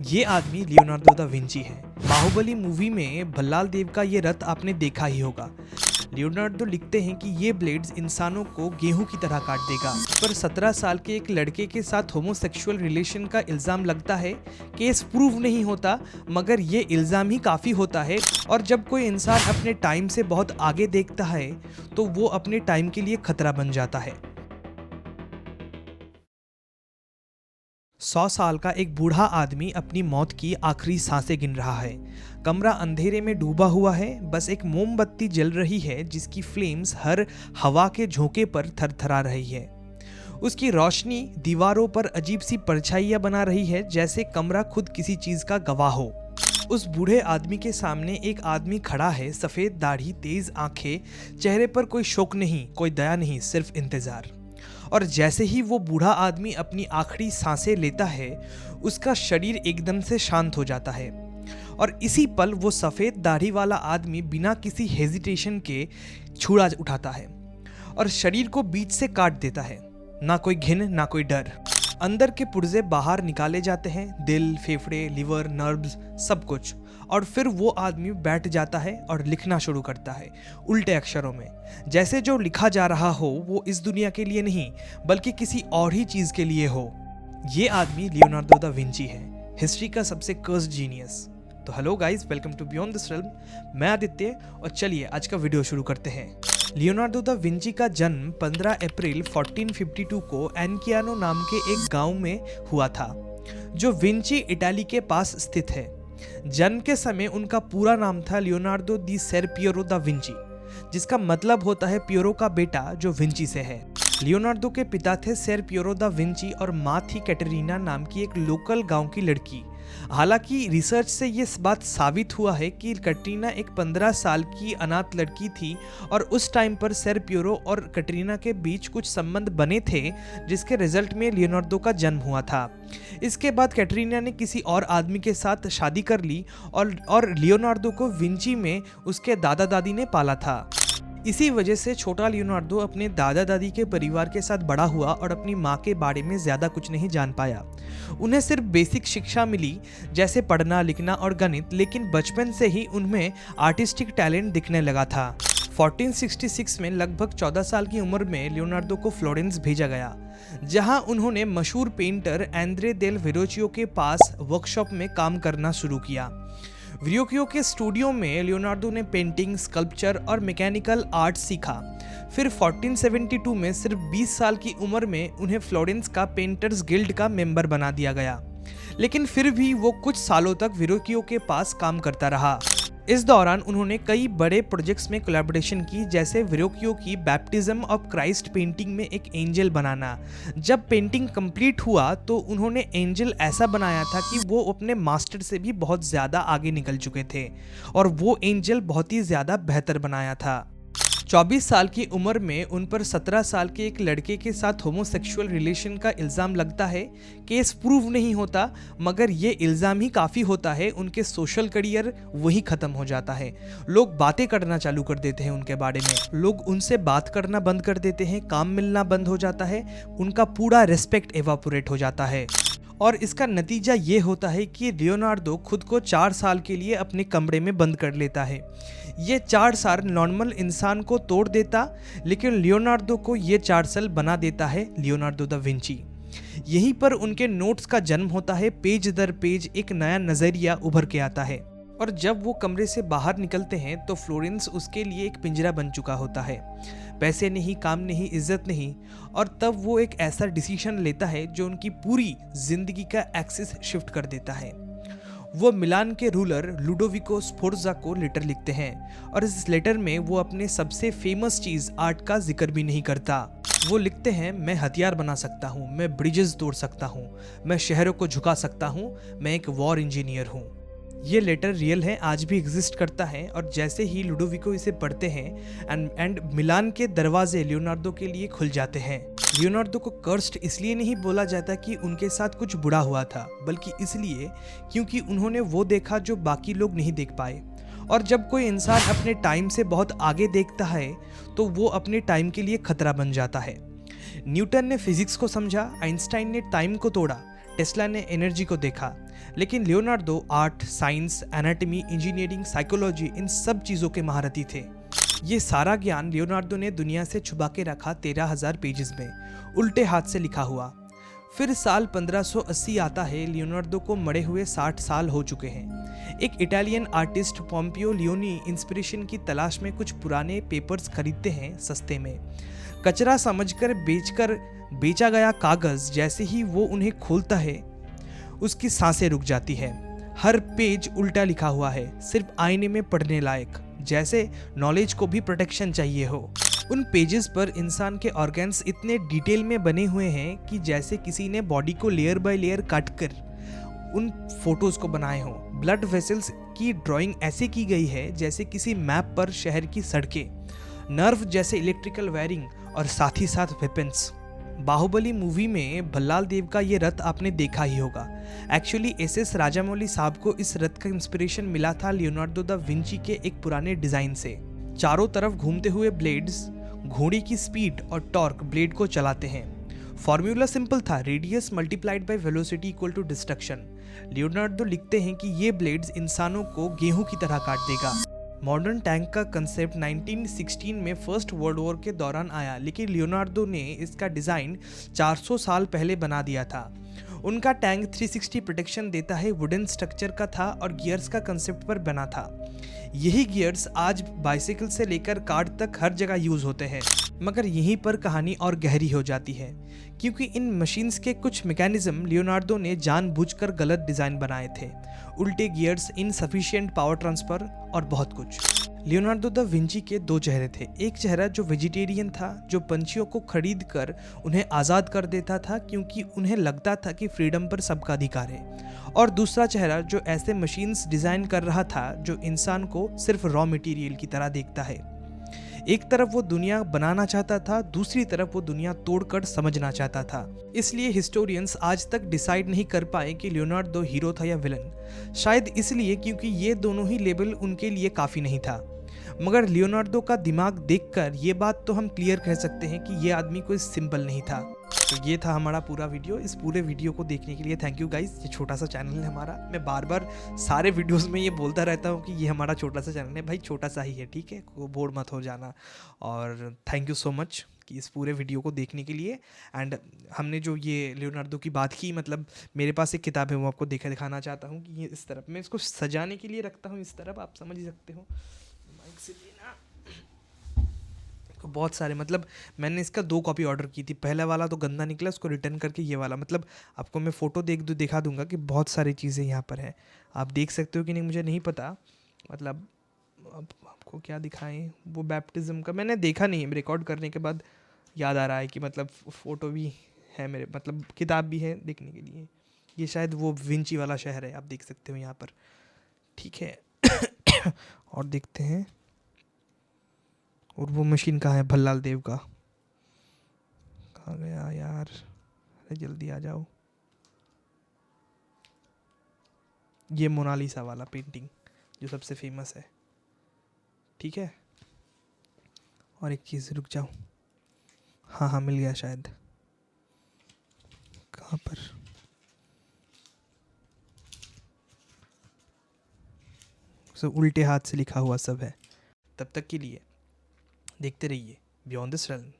ये आदमी Leonardo da Vinci है। बाहुबली मूवी में भल्लाल देव का ये रथ आपने देखा ही होगा। लियोनार्डो लिखते हैं कि ये ब्लेड्स इंसानों को गेहूं की तरह काट देगा। पर 17 साल के एक लड़के के साथ होमोसेक्सुअल रिलेशन का इल्जाम लगता है। केस प्रूव नहीं होता, मगर ये इल्जाम ही काफी होता है। और जब कोई इंसान अपने टाइम से बहुत आगे देखता है तो वो अपने टाइम के लिए खतरा बन जाता है। 100 साल का एक बूढ़ा आदमी अपनी मौत की आखिरी सांसें गिन रहा है। कमरा अंधेरे में डूबा हुआ है, बस एक मोमबत्ती जल रही है जिसकी फ्लेम्स हर हवा के झोंके पर थरथरा रही है। उसकी रोशनी दीवारों पर अजीब सी परछाइयां बना रही है, जैसे कमरा खुद किसी चीज का गवाह हो। उस बूढ़े आदमी के सामने एक आदमी खड़ा है, सफेद दाढ़ी, तेज आंखें, चेहरे पर कोई शोक नहीं, कोई दया नहीं, सिर्फ इंतजार। और जैसे ही वो बूढ़ा आदमी अपनी आखिरी सांसें लेता है, उसका शरीर एकदम से शांत हो जाता है। और इसी पल वो सफ़ेद दाढ़ी वाला आदमी बिना किसी हेजिटेशन के छुरा उठाता है और शरीर को बीच से काट देता है। ना कोई घिन, ना कोई डर। अंदर के पुर्जे बाहर निकाले जाते हैं, दिल, फेफड़े, लिवर, नर्व्स, सब कुछ। और फिर वो आदमी बैठ जाता है और लिखना शुरू करता है, उल्टे अक्षरों में, जैसे जो लिखा जा रहा हो वो इस दुनिया के लिए नहीं बल्कि किसी और ही चीज के लिए हो। ये आदमी लियोनार्डो दा विंची है, हिस्ट्री का सबसे कर्स्ड जीनियस। तो hello guys, welcome to beyond this realm. मैं आदित्य, और चलिए आज का वीडियो शुरू करते हैं। लियोनार्डो दा विंची का जन्म 15 अप्रैल 1452 को एनकियानो नाम के एक गांव में हुआ था, जो विंची इटाली के पास स्थित है। जन्म के समय उनका पूरा नाम था लियोनार्डो दी सेर पियरो दा विंची, जिसका मतलब होता है पियरो का बेटा, जो विंची से है। लियोनार्डो के पिता थे सेर पियरो दा विंची और माँ थी कैटरीना नाम की एक लोकल गांव की लड़की। हालांकि रिसर्च से ये बात साबित हुआ है कि कैटरीना एक 15 साल की अनाथ लड़की थी और उस टाइम पर सेर पियरो और कैटरीना के बीच कुछ संबंध बने थे, जिसके रिजल्ट में लियोनार्डो का जन्म हुआ था। इसके बाद कैटरीना ने किसी और आदमी के साथ शादी कर ली और लियोनार्डो को विंची में उसके दादा दादी ने पाला था। इसी वजह से छोटा लियोनार्डो अपने दादा दादी के परिवार के साथ बड़ा हुआ और अपनी माँ के बारे में ज़्यादा कुछ नहीं जान पाया। उन्हें सिर्फ बेसिक शिक्षा मिली, जैसे पढ़ना, लिखना और गणित, लेकिन बचपन से ही उनमें आर्टिस्टिक टैलेंट दिखने लगा था। 1466 में लगभग 14 साल की उम्र में लियोनार्डो को फ्लोरेंस भेजा गया, जहां उन्होंने मशहूर पेंटर एंद्रे देल वेरोचियो के पास वर्कशॉप में काम करना शुरू किया। वेरोचियो के स्टूडियो में लियोनार्डो ने पेंटिंग, स्कल्पचर और मैकेनिकल आर्ट सीखा। फिर 1472 में सिर्फ 20 साल की उम्र में उन्हें फ्लोरेंस का पेंटर्स गिल्ड का मेंबर बना दिया गया, लेकिन फिर भी वो कुछ सालों तक वेरोचियो के पास काम करता रहा। इस दौरान उन्होंने कई बड़े प्रोजेक्ट्स में कोलैबोरेशन की, जैसे वेरोचियो की बैप्टिज्म ऑफ क्राइस्ट पेंटिंग में एक एंजल बनाना। जब पेंटिंग कंप्लीट हुआ तो उन्होंने एंजल ऐसा बनाया था कि वो अपने मास्टर से भी बहुत ज़्यादा आगे निकल चुके थे, और वो एंजल बहुत ही ज़्यादा बेहतर बनाया था। 24 साल की उम्र में उन पर 17 साल के एक लड़के के साथ होमोसेक्सुअल रिलेशन का इल्ज़ाम लगता है। केस प्रूव नहीं होता, मगर ये इल्ज़ाम ही काफ़ी होता है। उनके सोशल करियर वही ख़त्म हो जाता है। लोग बातें करना चालू कर देते हैं उनके बारे में, लोग उनसे बात करना बंद कर देते हैं, काम मिलना बंद हो जाता है, उनका पूरा रिस्पेक्ट एवापोरेट हो जाता है। और इसका नतीजा ये होता है कि लियोनार्डो खुद को 4 साल के लिए अपने कमरे में बंद कर लेता है। ये 4 साल नॉर्मल इंसान को तोड़ देता, लेकिन लियोनार्डो को ये 4 साल बना देता है लियोनार्डो दा विंची। यहीं पर उनके नोट्स का जन्म होता है। पेज दर पेज एक नया नज़रिया उभर के आता है, और जब वो कमरे से बाहर निकलते हैं तो फ्लोरेंस उसके लिए एक पिंजरा बन चुका होता है। पैसे नहीं, काम नहीं, इज्जत नहीं। और तब वो एक ऐसा डिसीजन लेता है जो उनकी पूरी जिंदगी का एक्सिस शिफ्ट कर देता है। वो मिलान के रूलर लुडोविको स्फोर्जा को लेटर लिखते हैं, और इस लेटर में वो अपने सबसे फेमस चीज़ आर्ट का जिक्र भी नहीं करता। वो लिखते हैं, मैं हथियार बना सकता हूँ, मैं ब्रिजेस तोड़ सकता हूँ, मैं शहरों को झुका सकता हूँ, मैं एक वॉर इंजीनियर हूँ। ये लेटर रियल है, आज भी एग्जिस्ट करता है। और जैसे ही लुडोविको इसे पढ़ते हैं एंड मिलान के दरवाजे लियोनार्डो के लिए खुल जाते हैं। लियोनार्डो को कर्स्ड इसलिए नहीं बोला जाता कि उनके साथ कुछ बुरा हुआ था, बल्कि इसलिए क्योंकि उन्होंने वो देखा जो बाकी लोग नहीं देख पाए। और जब कोई इंसान अपने टाइम से बहुत आगे देखता है तो वो अपने टाइम के लिए खतरा बन जाता है। न्यूटन ने फिजिक्स को समझा, आइंस्टाइन ने टाइम को तोड़ा, टेस्ला ने एनर्जी को देखा, लेकिन Leonardo art, science, anatomy, engineering, psychology in सब चीज़ों के महारथी थे। ये सारा ज्ञान लियोनार्डो ने दुनिया से छुपा के रखा 13,000 पेजेस में, उल्टे हाथ से लिखा हुआ। फिर साल 1580 आता है। लियोनार्डो को मरे हुए 60 साल हो चुके हैं। एक Italian artist Pompeo Leone inspiration की तलाश में कुछ पुराने पेपर्स खरीदते हैं सस्ते में। कचरा समझकर बेचा गया कागज़ जैसे ही वो उन्हें खोलता है, उसकी सांसें रुक जाती है। हर पेज उल्टा लिखा हुआ है, सिर्फ आईने में पढ़ने लायक, जैसे नॉलेज को भी प्रोटेक्शन चाहिए हो। उन पेजेस पर इंसान के ऑर्गन्स इतने डिटेल में बने हुए हैं कि जैसे किसी ने बॉडी को लेयर बाय लेयर काट कर उन फोटोज को बनाए हों। ब्लड वेसल्स की ड्राइंग ऐसे की गई है जैसे किसी मैप पर शहर की सड़कें, नर्व जैसे इलेक्ट्रिकल वायरिंग और साथ ही साथ वेपन्स। बाहुबली मूवी में भल्लाल देव का ये रथ आपने देखा ही होगा। एक्चुअली एसएस राजामौली साहब को इस रथ का इंस्पिरेशन मिला था लियोनार्डो दा विंची के एक पुराने डिजाइन से। चारों तरफ घूमते हुए ब्लेड्स घोड़ी की स्पीड और टॉर्क ब्लेड को चलाते हैं। फॉर्मूला सिंपल था, radius multiplied by velocity equal to destruction. Leonardo लिखते हैं कि ये ब्लेड्स इंसानों को गेहूं की तरह काट देगा। मॉडर्न टैंक का कंसेप्ट 1916 में फर्स्ट वर्ल्ड वॉर के दौरान आया, लेकिन लियोनार्डो ने इसका डिज़ाइन 400 साल पहले बना दिया था। उनका टैंक 360 प्रोटेक्शन देता है, वुडन स्ट्रक्चर का था और गियर्स का कंसेप्ट पर बना था। यही गियर्स आज बाइसिकल से लेकर कार तक हर जगह यूज़ होते हैं। मगर यहीं पर कहानी और गहरी हो जाती है, क्योंकि इन मशीन्स के कुछ मैकेनिज्म लियोनार्डो ने जानबूझकर गलत डिज़ाइन बनाए थे। उल्टे गियर्स, इनसफिशिएंट पावर ट्रांसफर और बहुत कुछ। लियोनार्डो दा विंची के दो चेहरे थे। एक चेहरा जो वेजिटेरियन था, जो पंछियों को खरीद कर उन्हें आज़ाद कर देता था क्योंकि उन्हें लगता था कि फ्रीडम पर सबका अधिकार है। और दूसरा चेहरा जो ऐसे मशीन्स डिज़ाइन कर रहा था जो इंसान को सिर्फ रॉ मटेरियल की तरह देखता है। एक तरफ वो दुनिया बनाना चाहता था, दूसरी तरफ वो दुनिया तोड़कर समझना चाहता था। इसलिए हिस्टोरियंस आज तक डिसाइड नहीं कर पाए कि लियोनार्डो हीरो था या विलन। शायद इसलिए क्योंकि ये दोनों ही लेबल उनके लिए काफ़ी नहीं था। मगर लियोनार्डो का दिमाग देखकर ये बात तो हम क्लियर कह सकते हैं कि ये आदमी कोई सिंपल नहीं था। तो ये था हमारा पूरा वीडियो। इस पूरे वीडियो को देखने के लिए थैंक यू गाइस। ये छोटा सा चैनल है हमारा। मैं बार बार सारे वीडियोस में ये बोलता रहता हूँ कि ये हमारा छोटा सा चैनल है। भाई छोटा सा ही है, ठीक है, को बोर मत हो जाना। और थैंक यू सो मच कि इस पूरे वीडियो को देखने के लिए। एंड हमने जो ये लियोनार्डो की बात की, मतलब मेरे पास एक किताब है, वो आपको दिखाना चाहता हूँ कि ये इस तरफ मैं इसको सजाने के लिए रखता हूँ, इस तरफ आप समझ ही सकते हो। माइक से लेना बहुत सारे, मतलब मैंने इसका 2 कॉपी ऑर्डर की थी। पहला वाला तो गंदा निकला, उसको रिटर्न करके ये वाला, मतलब आपको मैं फ़ोटो दिखा दूंगा कि बहुत सारी चीज़ें यहाँ पर हैं। आप देख सकते हो कि नहीं मुझे नहीं पता, मतलब अब आपको क्या दिखाएं। वो बैप्टिज़म का मैंने देखा नहीं है, रिकॉर्ड करने के बाद याद आ रहा है कि मतलब फ़ोटो भी है मेरे, मतलब किताब भी है देखने के लिए। ये शायद वो विंची वाला शहर है, आप देख सकते हो यहाँ पर, ठीक है। और देखते हैं, और वो मशीन कहाँ है भल्लाल देव का, कहाँ गया यार, अरे जल्दी आ जाओ। ये मोनालिसा वाला पेंटिंग जो सबसे फेमस है, ठीक है। और एक चीज़, रुक जाओ, हाँ हाँ मिल गया शायद, कहाँ पर, सब उल्टे हाथ से लिखा हुआ सब है। तब तक के लिए देखते रहिए बियॉन्ड दिस रेल्म।